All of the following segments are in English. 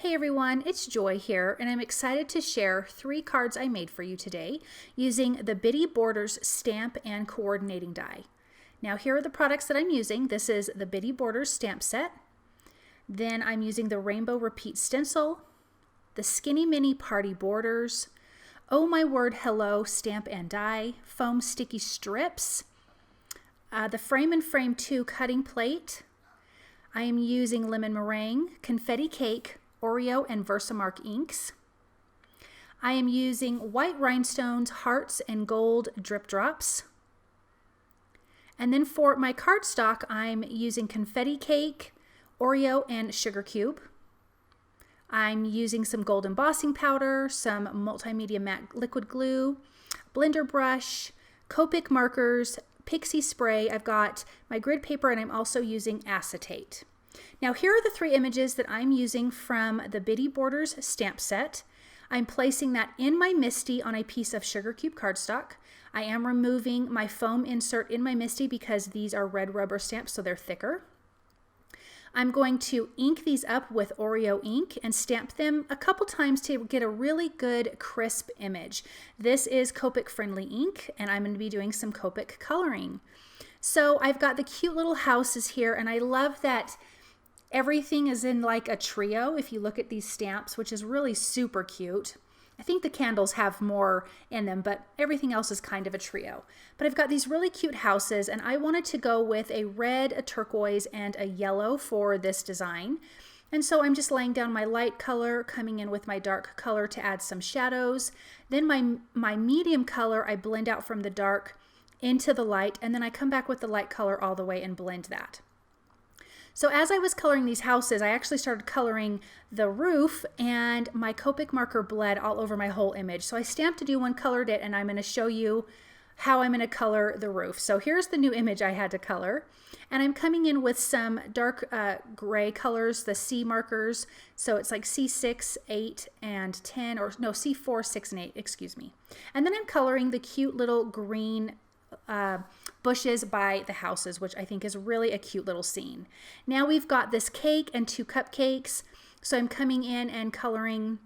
Hey everyone, it's Joy here, and I'm excited to share 3 cards I made for you today using the Bitty Borders stamp and coordinating die. Now here are the products that I'm using. This is the Bitty Borders stamp set. Then I'm using the Rainbow Repeat Stencil, the Skinny Mini Party Borders, Oh My Word Hello stamp and die, foam sticky strips, the Frame and Frame 2 cutting plate. I am using lemon meringue, confetti cake, Oreo and VersaMark inks. I am using white rhinestones, hearts, and gold drip drops. And then for my cardstock, I'm using confetti cake, Oreo, and sugar cube. I'm using some gold embossing powder, some multimedia matte liquid glue, blender brush, Copic markers, pixie spray. I've got my grid paper, and I'm also using acetate. Now here are the 3 images that I'm using from the Bitty Borders stamp set. I'm placing that in my MISTI on a piece of sugar cube cardstock. I am removing my foam insert in my MISTI because these are red rubber stamps, so they're thicker. I'm going to ink these up with Oreo ink and stamp them a couple times to get a really good crisp image. This is Copic friendly ink, and I'm going to be doing some Copic coloring. So I've got the cute little houses here, and I love that everything is in like a trio if you look at these stamps, which is really super cute. I think the candles have more in them, but everything else is kind of a trio. But I've got these really cute houses, and I wanted to go with a red, a turquoise, and a yellow for this design. And so I'm just laying down my light color, coming in with my dark color to add some shadows. Then my medium color I blend out from the dark into the light, and then I come back with the light color all the way and blend that. So as I was coloring these houses, I actually started coloring the roof, and my Copic marker bled all over my whole image. So I stamped to do one, colored it, and I'm going to show you how I'm going to color the roof. So here's the new image I had to color, and I'm coming in with some dark gray colors, the C markers. So it's like C6, 8, and 10, or no, C4, 6, and 8, excuse me. And then I'm coloring the cute little green bushes by the houses, which I think is really a cute little scene. Now we've got this cake and 2 cupcakes, so I'm coming in and coloring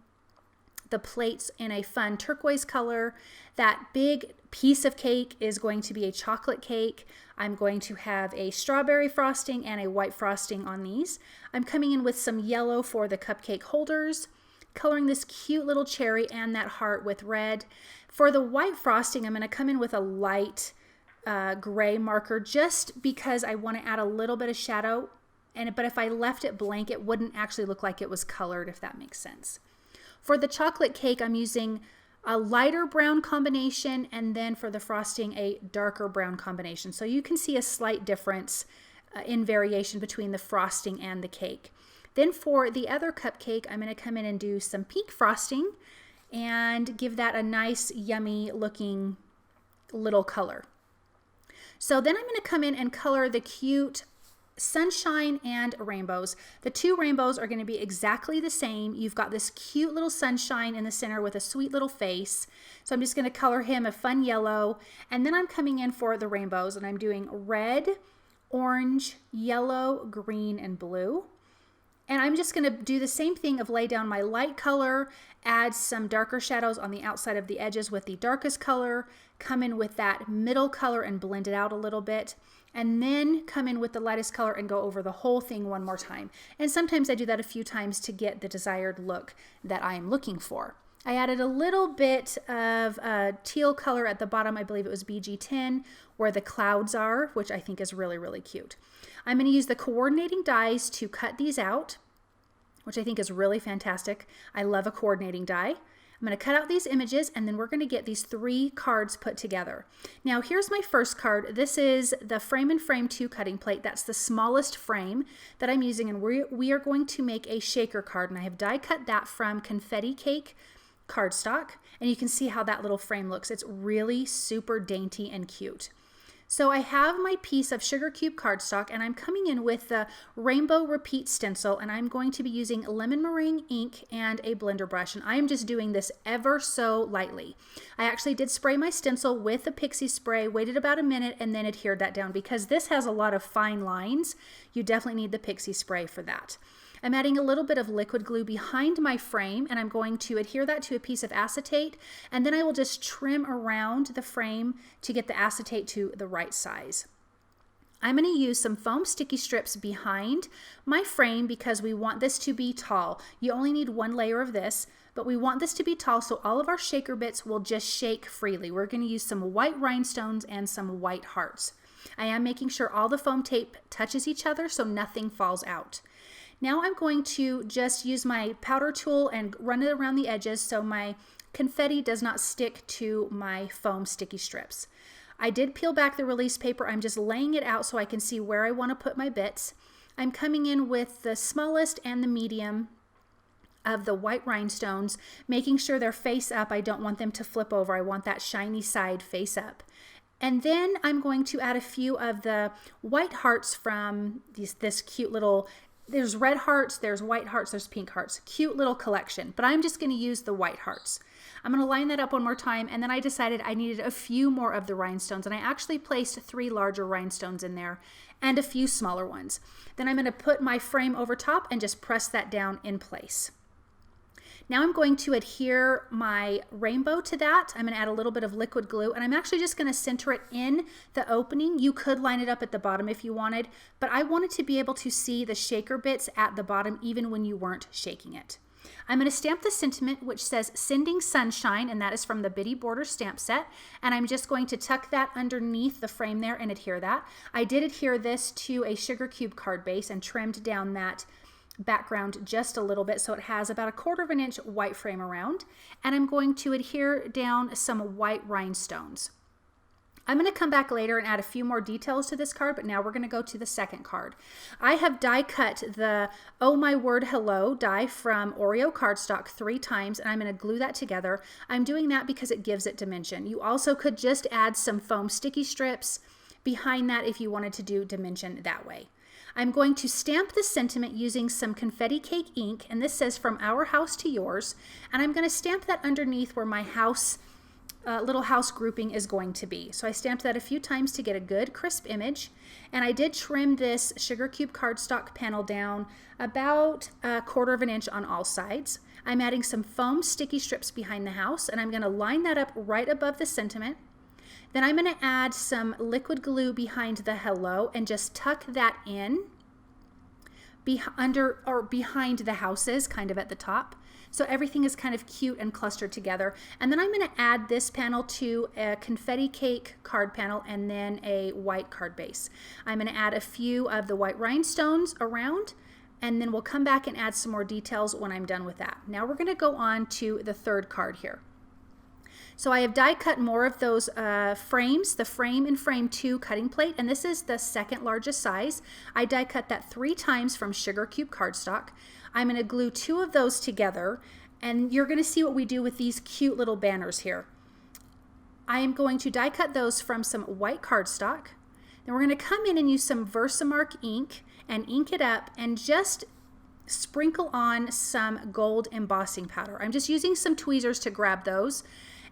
the plates in a fun turquoise color. That big piece of cake is going to be a chocolate cake. I'm going to have a strawberry frosting and a white frosting on these. I'm coming in with some yellow for the cupcake holders, coloring this cute little cherry and that heart with red. For the white frosting, I'm going to come in with a light gray marker just because I want to add a little bit of shadow, but if I left it blank, it wouldn't actually look like it was colored, if that makes sense. For the chocolate cake, I'm using a lighter brown combination, and then for the frosting, a darker brown combination. So you can see a slight difference in variation between the frosting and the cake. Then for the other cupcake, I'm going to come in and do some pink frosting and give that a nice, yummy looking little color. So then I'm going to come in and color the cute sunshine and rainbows. The 2 rainbows are going to be exactly the same. You've got this cute little sunshine in the center with a sweet little face. So I'm just going to color him a fun yellow. And then I'm coming in for the rainbows, and I'm doing red, orange, yellow, green, and blue. And I'm just going to do the same thing of lay down my light color, add some darker shadows on the outside of the edges with the darkest color, come in with that middle color and blend it out a little bit, and then come in with the lightest color and go over the whole thing one more time. And sometimes I do that a few times to get the desired look that I am looking for. I added a little bit of teal color at the bottom, I believe it was BG10, where the clouds are, which I think is really, really cute. I'm going to use the coordinating dies to cut these out, which I think is really fantastic. I love a coordinating die. I'm going to cut out these images, and then we're going to get these 3 cards put together. Now here's my first card. This is the Frame and Frame 2 cutting plate. That's the smallest frame that I'm using, and we are going to make a shaker card, and I have die cut that from Confetti Cake cardstock, and you can see how that little frame looks. It's really super dainty and cute. So I have my piece of sugar cube cardstock, and I'm coming in with the Rainbow Repeat Stencil, and I'm going to be using lemon meringue ink and a blender brush, and I am just doing this ever so lightly. I actually did spray my stencil with the pixie spray, waited about a minute, and then adhered that down because this has a lot of fine lines. You definitely need the pixie spray for that. I'm adding a little bit of liquid glue behind my frame, and I'm going to adhere that to a piece of acetate, and then I will just trim around the frame to get the acetate to the right size. I'm going to use some foam sticky strips behind my frame because we want this to be tall. You only need one layer of this, but we want this to be tall so all of our shaker bits will just shake freely. We're going to use some white rhinestones and some white hearts. I am making sure all the foam tape touches each other so nothing falls out. Now I'm going to just use my powder tool and run it around the edges so my confetti does not stick to my foam sticky strips. I did peel back the release paper. I'm just laying it out so I can see where I want to put my bits. I'm coming in with the smallest and the medium of the white rhinestones, making sure they're face up. I don't want them to flip over. I want that shiny side face up. And then I'm going to add a few of the white hearts from this cute little, there's red hearts, there's white hearts, there's pink hearts, cute little collection, but I'm just going to use the white hearts. I'm going to line that up one more time, and then I decided I needed a few more of the rhinestones, and I actually placed 3 larger rhinestones in there and a few smaller ones. Then I'm going to put my frame over top and just press that down in place. Now I'm going to adhere my rainbow to that. I'm going to add a little bit of liquid glue, and I'm actually just going to center it in the opening. You could line it up at the bottom if you wanted, but I wanted to be able to see the shaker bits at the bottom even when you weren't shaking it. I'm going to stamp the sentiment which says Sending Sunshine, and that is from the Bitty Border stamp set, and I'm just going to tuck that underneath the frame there and adhere that. I did adhere this to a sugar cube card base and trimmed down that background just a little bit so it has about 1/4 inch white frame around, and I'm going to adhere down some white rhinestones. I'm going to come back later and add a few more details to this card, but now we're going to go to the second card. I have die cut the Oh My Word Hello die from Oreo cardstock 3 times, and I'm going to glue that together. I'm doing that because it gives it dimension. You also could just add some foam sticky strips behind that if you wanted to do dimension that way. I'm going to stamp the sentiment using some confetti cake ink, and this says From Our House to Yours, and I'm going to stamp that underneath where my house little house grouping is going to be. So I stamped that a few times to get a good crisp image, and I did trim this sugar cube cardstock panel down about 1/4 inch on all sides. I'm adding some foam sticky strips behind the house, and I'm going to line that up right above the sentiment. Then I'm going to add some liquid glue behind the hello and just tuck that in under or behind the houses, kind of at the top. So everything is kind of cute and clustered together. And then I'm going to add this panel to a confetti cake card panel and then a white card base. I'm going to add a few of the white rhinestones around, and then we'll come back and add some more details when I'm done with that. Now we're going to go on to the third card here. So I have die cut more of those frames, the frame and frame 2 cutting plate, and this is the second largest size. I die cut that 3 times from sugar cube cardstock. I'm going to glue 2 of those together, and you're going to see what we do with these cute little banners here. I am going to die cut those from some white cardstock. Then we're going to come in and use some VersaMark ink and ink it up and just sprinkle on some gold embossing powder. I'm just using some tweezers to grab those.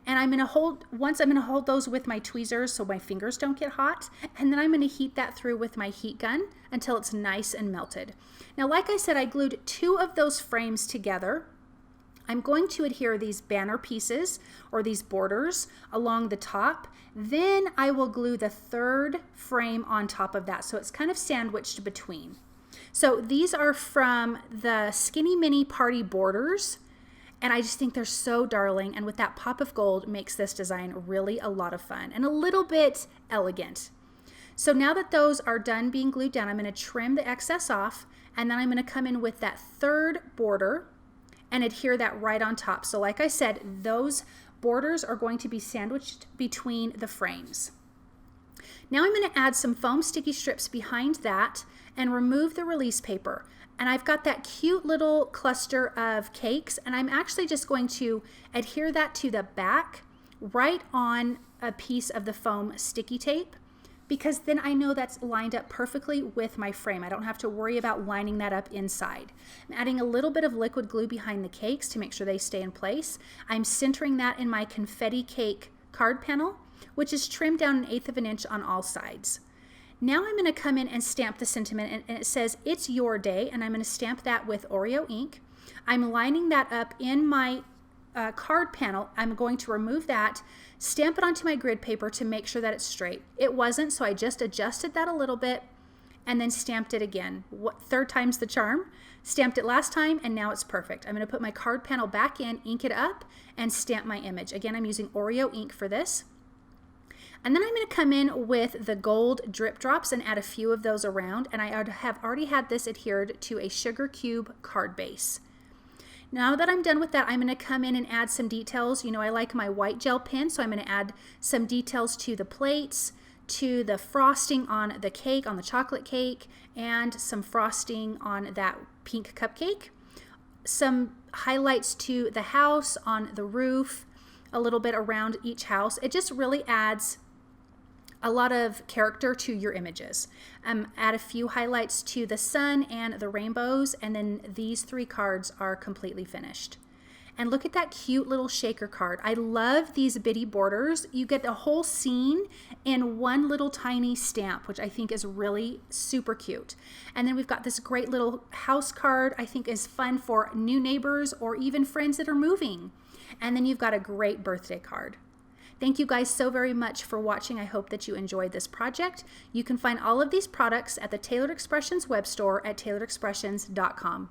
And I'm going to hold those with my tweezers so my fingers don't get hot, and then I'm going to heat that through with my heat gun until it's nice and melted. Now, like I said, I glued 2 of those frames together. I'm going to adhere these banner pieces or these borders along the top. Then I will glue the 3rd frame on top of that, so it's kind of sandwiched between. So these are from the Skinny Mini Party Borders. And I just think they're so darling, and with that pop of gold makes this design really a lot of fun and a little bit elegant. So now that those are done being glued down, I'm going to trim the excess off, and then I'm going to come in with that 3rd border and adhere that right on top. So like I said, those borders are going to be sandwiched between the frames. Now I'm going to add some foam sticky strips behind that and remove the release paper. And I've got that cute little cluster of cakes, and I'm actually just going to adhere that to the back right on a piece of the foam sticky tape, because then I know that's lined up perfectly with my frame. I don't have to worry about lining that up inside. I'm adding a little bit of liquid glue behind the cakes to make sure they stay in place. I'm centering that in my confetti cake card panel, which is trimmed down 1/8 inch on all sides. Now I'm going to come in and stamp the sentiment, and it says, "It's your day," and I'm going to stamp that with Oreo ink. I'm lining that up in my card panel. I'm going to remove that, stamp it onto my grid paper to make sure that it's straight. It wasn't, so I just adjusted that a little bit and then stamped it again. Third time's the charm. Stamped it last time, and now it's perfect. I'm going to put my card panel back in, ink it up, and stamp my image. Again, I'm using Oreo ink for this. And then I'm going to come in with the gold drip drops and add a few of those around, and I have already had this adhered to a sugar cube card base. Now that I'm done with that, I'm going to come in and add some details. You know, I like my white gel pen, so I'm going to add some details to the plates, to the frosting on the cake, on the chocolate cake, and some frosting on that pink cupcake. Some highlights to the house, on the roof, a little bit around each house. It just really adds a lot of character to your images. Add a few highlights to the sun and the rainbows, and then these 3 cards are completely finished. And look at that cute little shaker card. I love these bitty borders. You get the whole scene in one little tiny stamp, which I think is really super cute. And then we've got this great little house card I think is fun for new neighbors or even friends that are moving. And then you've got a great birthday card. Thank you guys so very much for watching. I hope that you enjoyed this project. You can find all of these products at the Tailored Expressions web store at tailoredexpressions.com.